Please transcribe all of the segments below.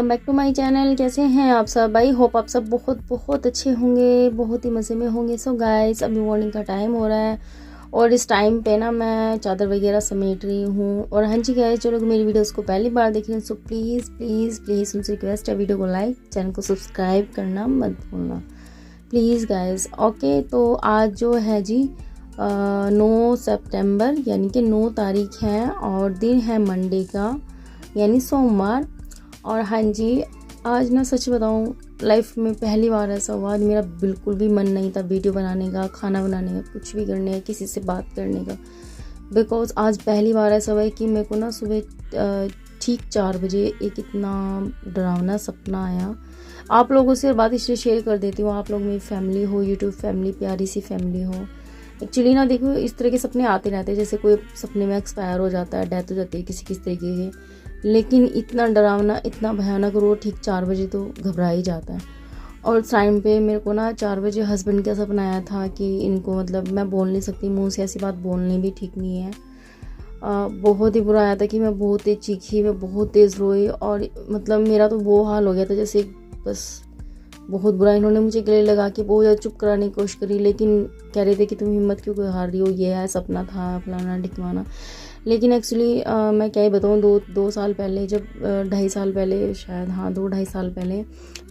Welcome back to my channel. कैसे हैं आप सब? आई होप आप सब बहुत बहुत अच्छे होंगे, बहुत ही मज़े में होंगे। सो गाइस, अभी मॉर्निंग का टाइम हो रहा है और इस टाइम पे ना मैं चादर वगैरह समेट रही हूँ। और हाँ जी गाइस, जो लोग मेरी वीडियोस को पहली बार देख रहे हैं सो प्लीज़ प्लीज़ प्लीज़ उनसे रिक्वेस्ट है, वीडियो को लाइक, चैनल को सब्सक्राइब करना मत भूलना प्लीज़ गाइस। ओके, तो आज जो है जी 9 सितंबर यानी कि 9 तारीख है और दिन है मंडे का यानी सोमवार। और हाँ जी, आज ना सच बताऊँ, लाइफ में पहली बार ऐसा हुआ, आज मेरा बिल्कुल भी मन नहीं था वीडियो बनाने का, खाना बनाने का, कुछ भी करने का, किसी से बात करने का। बिकॉज आज पहली बार ऐसा हुआ है कि मेरे को ना सुबह ठीक 4 बजे एक इतना डरावना सपना आया। आप लोगों से बात इसलिए शेयर कर देती हूँ, आप लोग मेरी फैमिली हो, यूट्यूब फैमिली, प्यारी सी फैमिली हो। एक्चुअली ना देखो, इस तरह के सपने आते रहते हैं, जैसे कोई सपने में एक्सपायर हो जाता है, डेथ हो जाती है किसी किस तरीके के। लेकिन इतना डरावना, इतना भयानक, रो ठीक 4 बजे तो घबरा ही जाता है। और उस टाइम पे मेरे को ना 4 बजे हस्बैंड का सपना आया था कि इनको, मतलब मैं बोल नहीं सकती, मुंह से ऐसी बात बोलनी भी ठीक नहीं है। बहुत ही बुरा आया था कि मैं बहुत तेज़ चीखी, मैं बहुत तेज़ रोई और मतलब मेरा तो वो हाल हो गया था जैसे बस बहुत बुरा। इन्होंने मुझे गले लगा के बहुत ज़्यादा चुप कराने की कोशिश करी, लेकिन कह रहे थे कि तुम हिम्मत क्यों हार रही हो, ये है सपना था, फलाना ढिकवाना। लेकिन एक्चुअली मैं क्या ही बताऊँ, दो साल पहले, जब 2.5 साल पहले शायद, हाँ 2-2.5 साल पहले,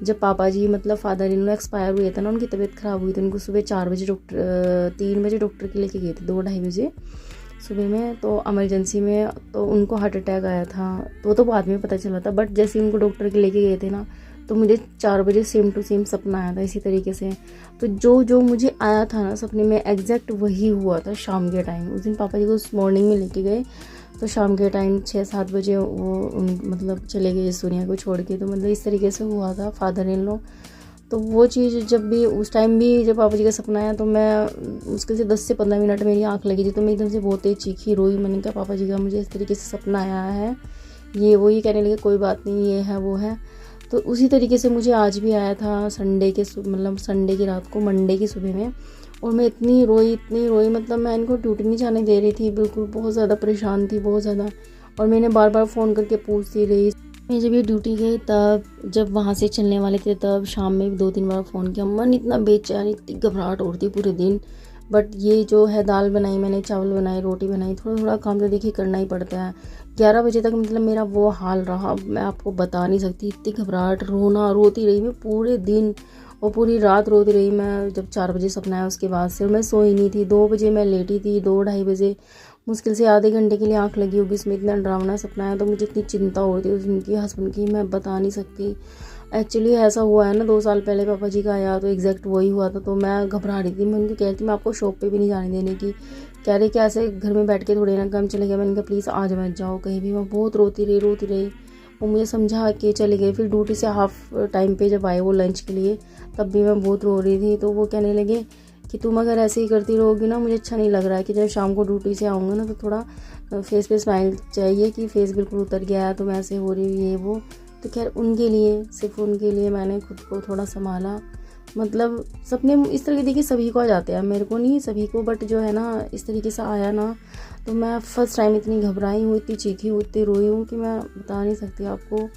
जब पापा जी मतलब फादर इन एक्सपायर हुए थे ना, उनकी तबीयत ख़राब हुई थी। उनको सुबह 4 बजे 3 बजे डॉक्टर के लेके गए थे, 2-2:30 बजे सुबह में, तो इमरजेंसी में। तो उनको हार्ट अटैक आया था, तो बाद में पता चला था। बट जैसे उनको डॉक्टर के लेके गए थे ना, तो मुझे 4 बजे सेम टू सेम सपना आया था इसी तरीके से। तो जो मुझे आया था ना सपने में, एग्जैक्ट वही हुआ था शाम के टाइम। उस दिन पापा जी को मॉर्निंग में लेके गए, तो शाम के टाइम 6-7 बजे वो मतलब चले गए इस दुनिया को छोड़ के। तो मतलब इस तरीके से हुआ था फादर इन लॉ। तो वो चीज़ जब भी, उस टाइम भी जब पापा जी का सपना आया, तो मैं मुश्किल से 10 से 15 मिनट मेरी आँख लगी थी। तो मैं एकदम से बहुत तेज चीखी, रोई। मैंने कहा पापा जी का मुझे इस तरीके से सपना आया है, ये वो। ये कहने लगे कोई बात नहीं, ये है वो है। तो उसी तरीके से मुझे आज भी आया था संडे की रात को, मंडे की सुबह में। और मैं इतनी रोई, मतलब मैं इनको ड्यूटी नहीं जाने दे रही थी, बिल्कुल बहुत ज़्यादा परेशान थी, बहुत ज़्यादा। और मैंने बार बार फ़ोन करके पूछती रही। मैं जब ये ड्यूटी गई, तब जब वहाँ से चलने वाले थे, तब शाम में 2-3 बार फ़ोन किया। मन इतना बेचैन, इतनी घबराहट होती पूरे दिन। बट ये जो है, दाल बनाई मैंने, चावल बनाए, रोटी बनाई, थोड़ा थोड़ा काम तो देखिए करना ही पड़ता है। 11 बजे तक मतलब मेरा वो हाल रहा, मैं आपको बता नहीं सकती। इतनी घबराहट, रोती रही मैं पूरे दिन और पूरी रात रोती रही मैं। जब 4 बजे सपना आया उसके बाद से मैं सोई नहीं थी। 2 बजे मैं लेटी थी, 2-2:30 बजे मुश्किल से आधे घंटे के लिए आंख लगी होगी, इसमें इतना डरावना सपना आया। तो मुझे इतनी चिंता हो रही थी उस दिन की, हस्बैंड की, मैं बता नहीं सकती। एक्चुअली ऐसा हुआ है ना, 2 साल पहले पापा जी का आया, तो एग्जैक्ट वही हुआ था। तो मैं घबरा रही थी। मैं उनको कह रही थी मैं आपको शॉप पे भी नहीं जाने देने की। कह रहे कि ऐसे घर में बैठ के थोड़े ना काम चले गए। मैंने कहा प्लीज़ आज मत जाओ कहीं भी। मैं बहुत रोती रही। वो मुझे समझा के चले गए। फिर ड्यूटी से हाफ टाइम पे जब आए वो लंच के लिए, तब भी मैं बहुत रो रही थी। तो वो कहने लगे कि तुम अगर ऐसे ही करती रहोगी ना, मुझे अच्छा नहीं लग रहा है कि जब शाम को ड्यूटी से आऊँगा ना, तो थोड़ा फेस पे स्माइल चाहिए कि फेस बिल्कुल उतर गया है, तो मैं ऐसे हो रही हूँ, ये वो। तो खैर उनके लिए, सिर्फ उनके लिए मैंने खुद को थोड़ा संभाला। मतलब सपने इस तरह के देखिए सभी को आ जाते हैं, मेरे को नहीं, सभी को। बट जो है ना, इस तरीके से आया ना, तो मैं फर्स्ट टाइम इतनी घबराई हूँ, इतनी चीखी हूँ, इतनी रोई हूँ कि मैं बता नहीं सकती आपको।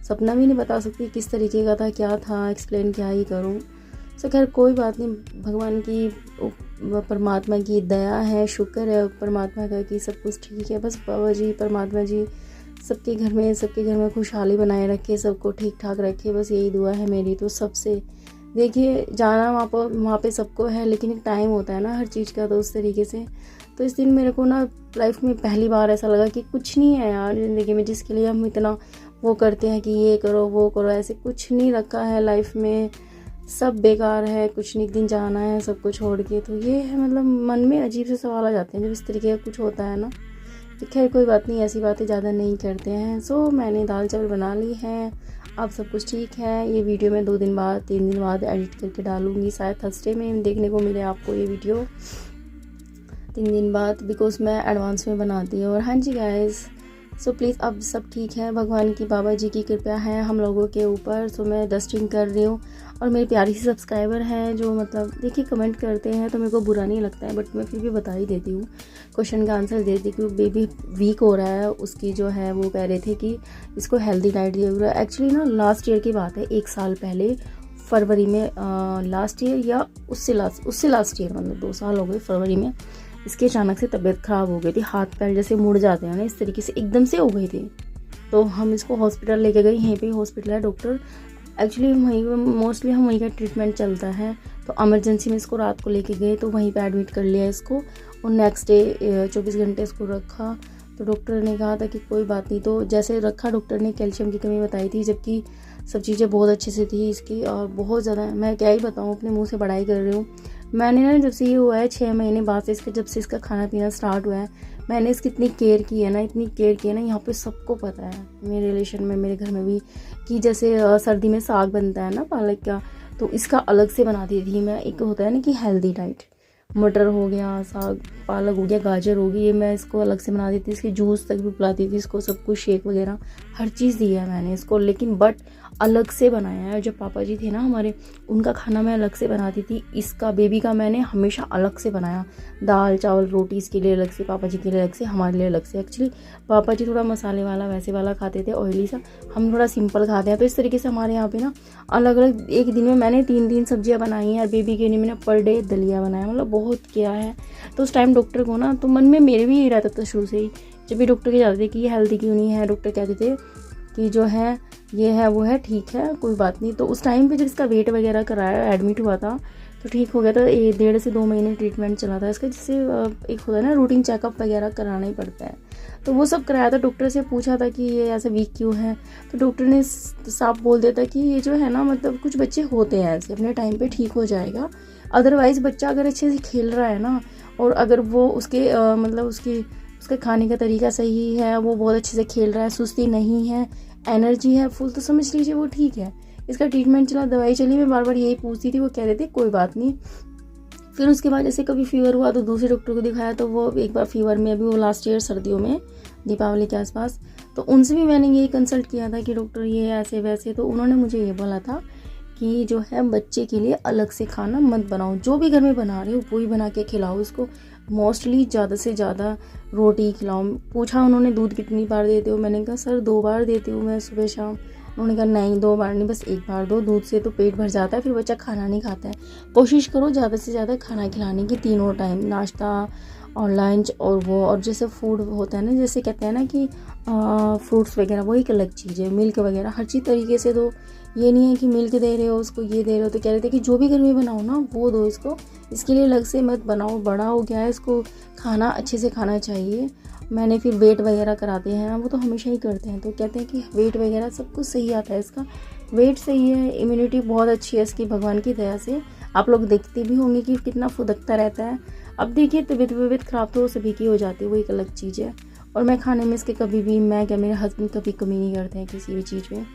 सपना भी नहीं बता सकती किस तरीके का था, क्या था, एक्सप्लेन क्या ही करूँ। सो खैर कोई बात नहीं, भगवान की, परमात्मा की दया है, शुक्र है परमात्मा का कि सब कुछ ठीक है। बस बाबा जी, परमात्मा जी सबके घर में खुशहाली बनाए रखे, सबको ठीक ठाक रखे, बस यही दुआ है मेरी तो सबसे। देखिए जाना वहाँ पे सबको है, लेकिन एक टाइम होता है ना हर चीज़ का, तो उस तरीके से। तो इस दिन मेरे को ना लाइफ में पहली बार ऐसा लगा कि कुछ नहीं है यार ज़िंदगी में जिसके लिए हम इतना वो करते हैं कि ये करो वो करो, ऐसे कुछ नहीं रखा है लाइफ में। सब बेकार है, कुछ नहीं, एक दिन जाना है सबको छोड़ के। तो ये है, मतलब मन में अजीब से सवाल आ जाते हैं जब इस तरीके का कुछ होता है ना। तो खैर कोई बात नहीं, ऐसी बातें ज़्यादा नहीं करते हैं। सो मैंने दाल चावल बना ली है, अब सब कुछ ठीक है। ये वीडियो मैं 2 दिन बाद, 3 दिन बाद एडिट करके डालूँगी, शायद थर्सडे में देखने को मिले आपको ये वीडियो, 3 दिन बाद, बिकॉज मैं एडवांस में बनाती हूँ। और हाँ जी गाइस, सो प्लीज़ अब सब ठीक है, भगवान की, बाबा जी की कृपा है हम लोगों के ऊपर। सो मैं डस्टिंग कर रही हूँ। और मेरी प्यारी सी सब्सक्राइबर है जो मतलब देखिए कमेंट करते हैं तो मेरे को बुरा नहीं लगता है, बट मैं फिर भी बता ही देती हूँ, क्वेश्चन का आंसर दे देती हूँ। बेबी वीक हो रहा है, उसकी जो है वो कह रहे थे कि इसको हेल्दी डाइट दिया हुआ है। एक्चुअली ना लास्ट ईयर की बात है, 1 साल पहले फरवरी में, लास्ट ईयर या उससे लास्ट ईयर, मतलब 2 साल हो गए, फरवरी में इसकी अचानक से तबीयत ख़राब हो गई थी। हाथ पैर जैसे मुड़ जाते हैं ना, इस तरीके से एकदम से हो गई थी। तो हम इसको हॉस्पिटल लेके गए, यहीं पे हॉस्पिटल है डॉक्टर, एक्चुअली वहीं मोस्टली हम वहीं का ट्रीटमेंट चलता है। तो इमरजेंसी में इसको रात को लेके गए तो वहीं पे एडमिट कर लिया इसको, और नेक्स्ट डे 24 घंटे इसको रखा। तो डॉक्टर ने कहा था कि कोई बात नहीं, तो जैसे रखा डॉक्टर ने कैल्शियम की कमी बताई थी, जबकि सब चीज़ें बहुत अच्छे से थी इसकी, और बहुत ज़्यादा, मैं क्या ही बताऊँ, अपने मुँह से बड़ाई कर रही हूँ। मैंने ना जब से ये हुआ है 6 महीने बाद से इसके, जब से इसका खाना पीना स्टार्ट हुआ है, मैंने इसकी इतनी केयर की है ना, इतनी केयर की है ना, यहाँ पे सबको पता है मेरे रिलेशन में, मेरे घर में भी, कि जैसे सर्दी में साग बनता है ना पालक का, तो इसका अलग से बनाती थी मैं। एक होता है ना कि हेल्दी डाइट, मटर हो गया, साग, पालक हो गया, गाजर हो गई, ये मैं इसको अलग से बना देती थी। इसकी जूस तक भी पिलाती थी इसको, सब कुछ, शेक वगैरह हर चीज़ दी है मैंने इसको, लेकिन बट अलग से बनाया है। जब पापा जी थे ना हमारे, उनका खाना मैं अलग से बनाती थी, इसका बेबी का मैंने हमेशा अलग से बनाया। दाल चावल रोटी इसके लिए अलग से, पापा जी के लिए अलग से, हमारे लिए अलग से। एक्चुअली पापा जी थोड़ा मसाले वाला वैसे वाला खाते थे, ऑयली सा, हम थोड़ा सिंपल खाते हैं। तो इस तरीके से हमारे यहाँ पे ना अलग अलग, एक दिन में मैंने 3 सब्जियाँ बनाई हैं, और बेबी के लिए मैंने पर डे दलिया बनाया, मतलब बहुत किया है। तो उस टाइम डॉक्टर को ना, तो मन में मेरे भी यही रहता था शुरू से ही, जब भी डॉक्टर के जाते थे कि ये हेल्दी क्यों नहीं है, डॉक्टर कहते थे कि जो है ये है वो है, ठीक है कोई बात नहीं। तो उस टाइम पे जब इसका वेट वगैरह कराया, एडमिट हुआ था, तो ठीक हो गया था। 1.5 से 2 महीने ट्रीटमेंट चला था इसका, जिससे एक होता है ना रूटीन चेकअप वगैरह कराना ही पड़ता है, तो वो सब कराया था। डॉक्टर से पूछा था कि ये ऐसा वीक क्यों है, तो डॉक्टर ने साफ बोल दिया था कि ये जो है ना, मतलब कुछ बच्चे होते हैं ऐसे, अपने टाइम पे ठीक हो जाएगा। अदरवाइज़ बच्चा अगर अच्छे से खेल रहा है ना, और अगर वो उसके मतलब उसके खाने का तरीका सही है, वो बहुत अच्छे से खेल रहा है, सुस्ती नहीं है, एनर्जी है फुल, तो समझ लीजिए वो ठीक है। इसका ट्रीटमेंट चला, दवाई चली, मैं बार बार यही पूछती थी, वो कह रहे थे कोई बात नहीं। फिर उसके बाद जैसे कभी फीवर हुआ तो दूसरे डॉक्टर को दिखाया, तो वो एक बार फीवर में, अभी वो लास्ट ईयर सर्दियों में, दीपावली के आसपास, तो उनसे भी मैंने यही कंसल्ट किया था कि डॉक्टर ये ऐसे वैसे, तो उन्होंने मुझे ये बोला था कि जो है बच्चे के लिए अलग से खाना मत बनाओ, जो भी घर में बना रहे हो वही बना के खिलाओ उसको, मोस्टली ज़्यादा से ज़्यादा रोटी खिलाओ। पूछा उन्होंने दूध कितनी बार देते हो, मैंने कहा सर 2 बार देती हूँ मैं, सुबह शाम। उन्होंने कहा नहीं 2 बार नहीं, बस 1 बार दो, दूध से तो पेट भर जाता है, फिर बच्चा खाना नहीं खाता है। कोशिश करो ज़्यादा से ज़्यादा खाना खिलाने की, तीनों टाइम, नाश्ता और लंच और वो, और जैसे फूड होता है ना, जैसे कहते हैं ना कि फ्रूट्स वगैरह, वो एक अलग चीज़ है, मिल्क वगैरह हर चीज़ तरीके से दो। ये नहीं है कि मिल्क दे रहे हो उसको, ये दे रहे हो, तो कह रहे थे कि जो भी घर में बनाओ ना वो दो इसको, इसके लिए अलग से मत बनाओ, बड़ा हो गया है, इसको खाना अच्छे से खाना चाहिए। मैंने फिर वेट वगैरह कराते हैं, वो तो हमेशा ही करते हैं, तो कहते हैं कि वेट वगैरह सब कुछ सही आता है, इसका वेट सही है, इम्यूनिटी बहुत अच्छी है इसकी, भगवान की दया से। आप लोग देखते भी होंगे कि कितना फुदकता रहता है। अब देखिए तबीयत ख़राब तो सभी की हो जाती है, वो एक अलग चीज़ है। और मैं खाने में इसके कभी भी, मैं क्या, मेरे हस्बैंड कभी कमी नहीं करते हैं किसी भी चीज़ में।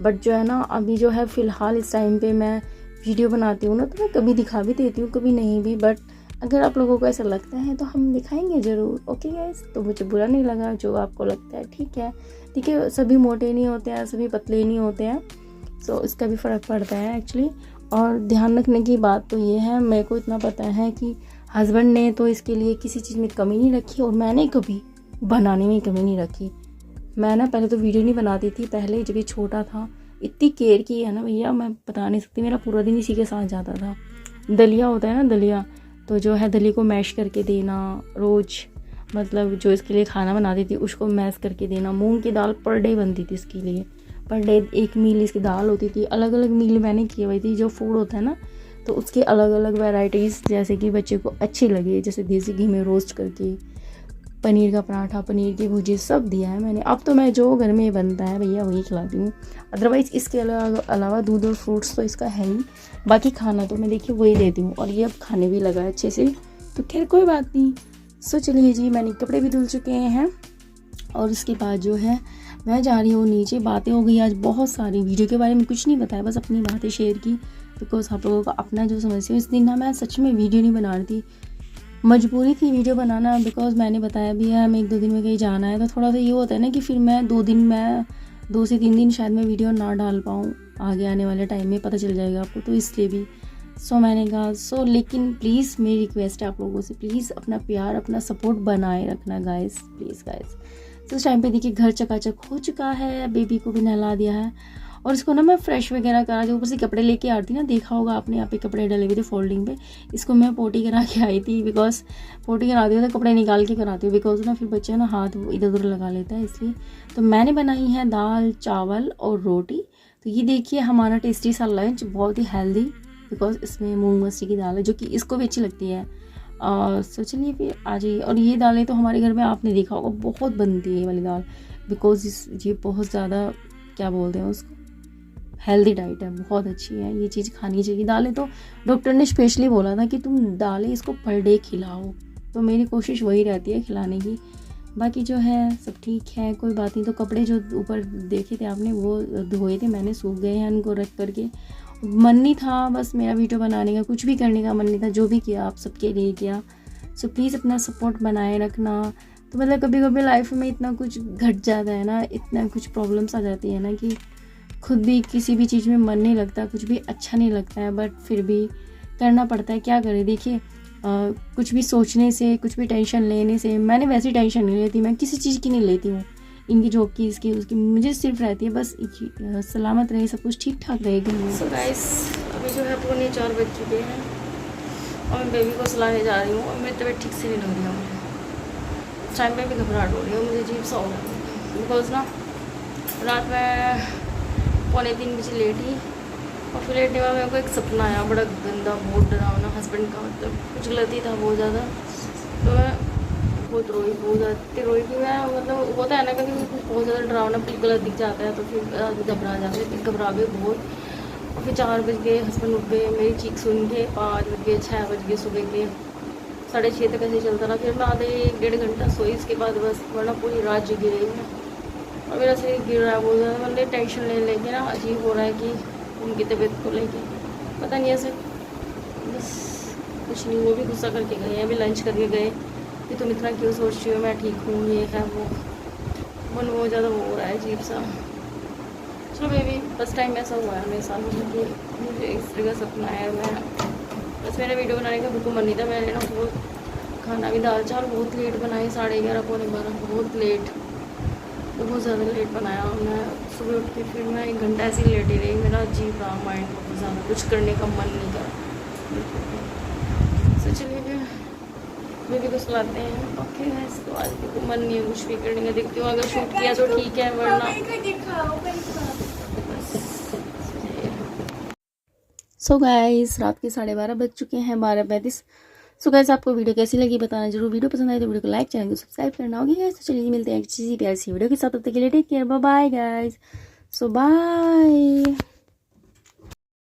बट जो है ना, अभी जो है फ़िलहाल इस टाइम पे मैं वीडियो बनाती हूँ ना, तो मैं कभी दिखा भी देती हूँ, कभी नहीं भी। बट अगर आप लोगों को ऐसा लगता है तो हम दिखाएंगे ज़रूर, ओके गाइस। तो मुझे बुरा नहीं लगा, जो आपको लगता है ठीक है, ठीक है। सभी मोटे नहीं होते हैं, सभी पतले नहीं होते हैं, सो इसका भी फ़र्क पड़ता है एक्चुअली। और ध्यान रखने की बात तो ये है, मेरे को इतना पता है कि हस्बैंड ने तो इसके लिए किसी चीज़ में कमी नहीं रखी, और मैंने कभी बनाने में कमी नहीं रखी। मैं ना पहले तो वीडियो नहीं बनाती थी, पहले जब ये छोटा था, इतनी केयर की है ना भैया, मैं बता नहीं सकती। मेरा पूरा दिन इसी के साथ जाता था। दलिया होता है ना, दलिया, तो जो है दलिया को मैश करके देना रोज़, मतलब जो इसके लिए खाना बनाती थी उसको मैश करके देना। मूंग की दाल पर डे बनती थी इसके लिए, पर डे 1 मील इसकी दाल होती थी। अलग अलग मील मैंने की हुई थी, जो फूड होता है ना, तो उसके अलग अलग वैरायटीज़, जैसे कि बच्चे को अच्छी लगे, जैसे देसी घी में रोस्ट करके, पनीर का पराठा, पनीर की भुजी, सब दिया है मैंने। अब तो मैं जो घर में बनता है भैया वही खिलाती हूँ। अदरवाइज़ इसके अलावा दूध और फ्रूट्स तो इसका है ही, बाकी खाना तो मैं देखिए वही देती हूँ। और ये अब खाने भी लगा अच्छे से, तो खैर कोई बात नहीं। सो चलिए जी, मैंने कपड़े भी धुल चुके हैं, और इसके बाद जो है मैं जा रही हूँ नीचे। बातें हो गई आज बहुत सारी, वीडियो के बारे में कुछ नहीं बताया, बस अपनी बातें शेयर की, बिकॉज आप लोगों का अपना जो समस्या है। इस दिन ना मैं सच में वीडियो नहीं बना रही थी, मजबूरी थी वीडियो बनाना, बिकॉज मैंने बताया भी है हमें 1-2 दिन में कहीं जाना है, तो थोड़ा सा ये होता है ना कि फिर मैं 2 से 3 दिन शायद मैं वीडियो ना डाल पाऊँ। आगे आने वाले टाइम में पता चल जाएगा आपको, तो इसलिए भी मैंने कहा लेकिन प्लीज़ मेरी रिक्वेस्ट है आप लोगों से, प्लीज़ अपना प्यार अपना सपोर्ट बनाए रखना गाइस, प्लीज़ गाइस। तो उस टाइम पे देखिए घर चकाचक हो चुका है, बेबी को भी नहला दिया है और इसको ना मैं फ्रेश वगैरह करा दी, ऊपर से कपड़े लेके आती ना, देखा होगा आपने यहाँ पे कपड़े डले हुए थे फोल्डिंग पे, इसको मैं पोटी करा के आई थी, बिकॉज पोटी कराती हूँ तो कपड़े निकाल के कराती हूँ, बिकॉज ना फिर बच्चा ना हाथ इधर उधर लगा लेता है, इसलिए। तो मैंने बनाई है दाल चावल और रोटी। तो ये देखिए हमारा टेस्टी सा लंच, बहुत ही हेल्दी, बिकॉज इसमें मूंग मसूर की दाल है जो कि इसको भी अच्छी लगती है। सो चलिए फिर आ जाइए। और ये दालें तो हमारे घर में आपने देखा होगा बहुत बनती है ये वाली दाल, बिकॉज ये बहुत ज़्यादा क्या बोलते हैं उसको, हेल्दी डाइट है, बहुत अच्छी है, ये चीज़ खानी चाहिए। दालें तो डॉक्टर ने स्पेशली बोला था कि तुम दालें इसको पर डे खिलाओ, तो मेरी कोशिश वही रहती है खिलाने की। बाकी जो है सब ठीक है, कोई बात नहीं। तो कपड़े जो ऊपर देखे थे आपने वो धोए थे मैंने, सूख गए हैं, उनको रख करके। मन नहीं था बस मेरा वीडियो बनाने का, कुछ भी करने का मन नहीं था, जो भी किया आप सबके लिए किया। सो प्लीज़ अपना सपोर्ट बनाए रखना। तो मतलब कभी कभी लाइफ में इतना कुछ घट जाता है ना, इतना कुछ प्रॉब्लम्स आ जाती है ना कि खुद भी किसी भी चीज़ में मन नहीं लगता, कुछ भी अच्छा नहीं लगता है, बट फिर भी करना पड़ता है, क्या करें। देखिए कुछ भी सोचने से, कुछ भी टेंशन लेने से, मैंने वैसी टेंशन नहीं लेती, मैं किसी चीज़ की नहीं लेती हूँ, इनकी जॉब की इसकी उसकी, मुझे सिर्फ रहती है बस सलामत रहे, सब कुछ ठीक ठाक रहेगी। सो गाइस अभी जो है 3:45 बज चुके हैं और मैं बेबी को सुलाने जा रही हूँ और मेरी तबीयत ठीक से नहीं लग रही है मुझे, इस टाइम पे भी घबराहट हो रही है मुझे, अजीब सा हो रहा है, बिकॉज ना रात में 2:45 बजे लेटी और फिर लेटने में मेरे को एक सपना आया बड़ा गंदा, बहुत डरावना, हस्बैंड का, मतलब कुछ गलती था बहुत ज़्यादा। तो मैं बहुत रोई, बहुत ज़्यादा रोई कि मैं, मतलब होता है ना कभी कुछ बहुत ज़्यादा डरावना कुछ गलत दिख जाता है तो फिर घबरा जाते हैं, फिर घबरा गए बहुत। और फिर 4 बज गए, हस्बैंड उठ गए मेरी चीख सुन के, 5 बज गए, 6 बज गए, सुबह के 6:30 तक ऐसे चलता रहा। फिर मैं आधे 1-1.5 घंटा सोई, इसके बाद बस, वरना पूरी रात जगी रही मैं। और मेरा शरीर गिर रहा है बहुत ज़्यादा, मतलब टेंशन ले लेके ना अजीब हो रहा है कि उनकी तबीयत को लेके पता नहीं ऐसे, बस कुछ नहीं। वो भी गुस्सा करके गए हैं, अभी लंच करके गए कि तुम इतना क्यों सोच रही हो, मैं ठीक हूँ, ये है वो, मन बहुत ज़्यादा वो हो रहा है अजीब सा। चलो बेबी फर्स्ट टाइम ऐसा हुआ है मेरे साथ कि मुझे इस तरह का सपना है। मैं बस मेरा वीडियो बनाने का बिल्कुल मन नहीं था, मैंने ना वो खाना भी दाल चावल बहुत लेट बनाए, 11:30 12:15, बहुत लेट, बहुत ज़्यादा लेट बनाया। मैं सुबह उठ के फिर मैं 1 घंटा ऐसे ही लेटी रही, मेरा अजीब रहा माइंड, बहुत ज़्यादा कुछ करने का मन नहीं करा। तो चलिए फिर बेबी को सुलाते हैं। ओके गाइस, तो आज भी मन नहीं है कुछ भी करने का, देखती हूँ अगर शूट किया तो ठीक है, वरना सो गाइस रात के 12:30 बज चुके हैं, 12:35। सो गाइस आपको वीडियो कैसी लगी बताना जरूर, वीडियो पसंद आए तो वीडियो को लाइक, चैनल को सब्सक्राइब करना होगी गाइस। तो चलिए मिलते हैं एक चीज़ी प्यारी सी वीडियो के साथ, तब तक के लिए take care, bye bye guys. So bye.